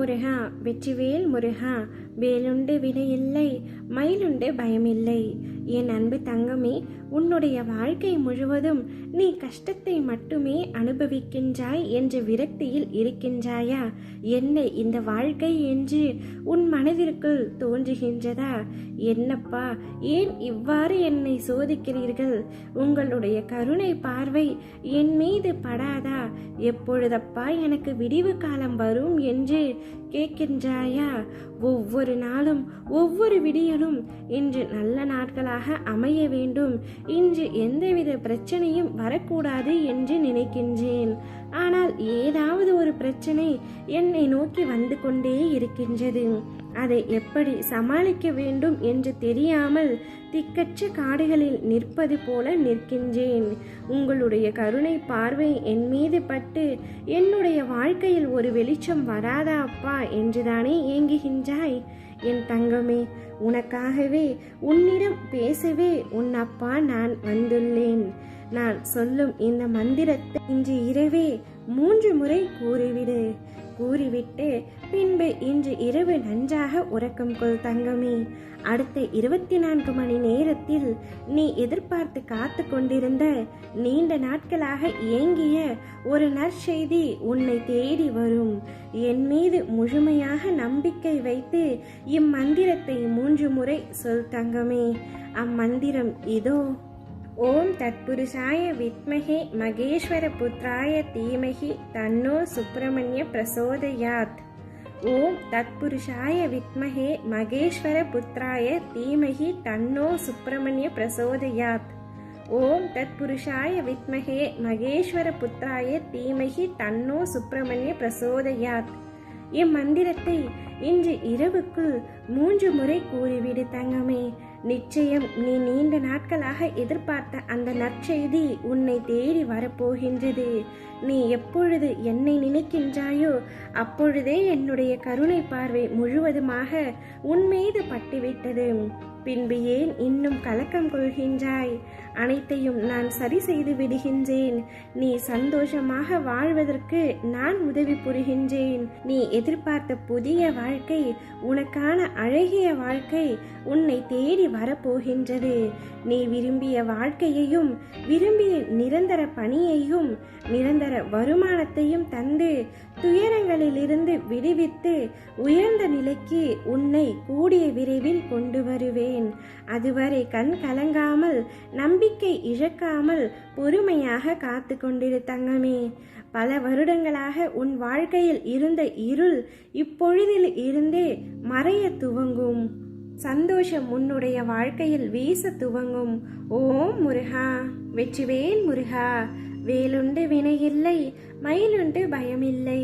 முருகா, வெற்றிவேல் முருகா, வேலுண்டு வினையில்லை, மயிலுண்டு பயமில்லை. என் அன்பு தங்கமே, உன்னுடைய வாழ்க்கை முழுவதும் நீ கஷ்டத்தை மட்டுமே அனுபவிக்கின்றாய் என்ற விரக்தியில் இருக்கின்றாயா? என்ன இந்த வாழ்க்கை என்று உன் மனதிற்குள் தோன்றுகின்றதா? என்னப்பா, ஏன் இவ்வாறு என்னை சோதிக்கிறீர்கள்? உங்களுடைய கருணை பார்வை என் மீது படாதா? எப்பொழுதப்பா எனக்கு விடிவு காலம் வரும் என்று கேட்கின்றாயா? ஒவ்வொரு நாளும் ஒவ்வொரு விடியலும் இன்று நல்ல நாட்களாக அமைய வேண்டும், இன்று எந்தவித பிரச்சனையும் வரக்கூடாது என்று நினைக்கின்றேன். ஆனால் ஏதாவது ஒரு பிரச்சனை என்னை நோக்கி வந்து கொண்டே இருக்கின்றது. அதை எப்படி சமாளிக்க வேண்டும் என்று தெரியாமல் திக்கற்ற காடுகளில் நிற்பது போல நிற்கின்றேன். உங்களுடைய கருணை பார்வை என் மீது பட்டு என்னுடைய வாழ்க்கையில் ஒரு வெளிச்சம் வராதா அப்பா என்றுதானே ஏங்குகின்றாய்? என் தங்கமே, உனக்காகவே உன்னிடம் பேசவே உன் அப்பா நான் வந்துள்ளேன். நான் சொல்லும் இந்த மந்திரத்தை இன்று இரவே 3 முறை கூறிவிடு. கூறிவிட்டு பின்பு இன்று இரவு நன்றாக உறக்கம் கொள் தங்கமே. அடுத்த 24 மணி நேரத்தில் நீ எதிர்பார்த்து காத்து கொண்டிருந்த நீண்ட நாட்களாக ஏங்கிய ஒரு நற்செய்தி உன்னை தேடி வரும். என் மீது முழுமையாக நம்பிக்கை வைத்து இம்மந்திரத்தை 3 முறை சொல் தங்கமே. அம்மந்திரம் இதோ: ஓம் தத்புருஷாய வித்மஹே மகேஸ்வர புத்ராய தீமஹி தன்னோ சுப்பிரமணிய பிரசோதயாத். ஓம் தத்புருஷாய வித்மஹே மகேஸ்வர புத்ராய தீமஹி தன்னோ சுப்பிரமணிய பிரசோதயாத். ஓம் தத்புருஷாய வித்மஹே மகேஸ்வர புத்ராய தீமஹி தன்னோ சுப்பிரமணிய பிரசோதயாத். இம்மந்திரத்தை இன்று இரவுக்குள் 3 முறை கூறிவிடு தங்கமே. நிச்சயம் நீ நீண்ட நாட்களாக எதிர்பார்த்த அந்த நற்செய்தி உன்னை தேடி வரப்போகின்றது. நீ எப்பொழுது என்னை நினைக்கின்றாயோ அப்பொழுதே என்னுடைய கருணை பார்வை முழுவதுமாக உன் மீது பட்டுவிட்டது. பின்பு ஏன் இன்னும் கலக்கம் கொள்கின்றாய்? அனைத்தையும் நான் சரி செய்து விடுகின்றேன். நீ சந்தோஷமாக வாழ்வதற்கு நான் உதவி புரிகின்றேன். நீ எதிர்பார்த்த புதிய வாழ்க்கை, உனக்கான அழகிய வாழ்க்கை உன்னை தேடி வரப்போகின்றது. நீ விரும்பிய வாழ்க்கையையும் விரும்பிய நிரந்தர பணியையும் நிரந்தர வருமானத்தையும் தந்து துயரங்களிலிருந்து விடுவித்து உயர்ந்த நிலைக்கு உன்னை கூடிய விரைவில் கொண்டு வருவேன். அதுவரை கண் கலங்காமல் நம்பிக்கை இழக்காமல் பொறுமையாக காத்து கொண்டிரு தங்கமே. பல வருடங்களாக உன் வாழ்க்கையில் இருந்த இருள் இப்பொழுதில் இருந்தே மறைய துவங்கும். சந்தோஷம் உன்னுடைய வாழ்க்கையில் வீச துவங்கும். ஓம் முருகா, வெற்றிவேல் முருகா, வேலுண்டு வினையில்லை, மயிலுண்டு பயமில்லை.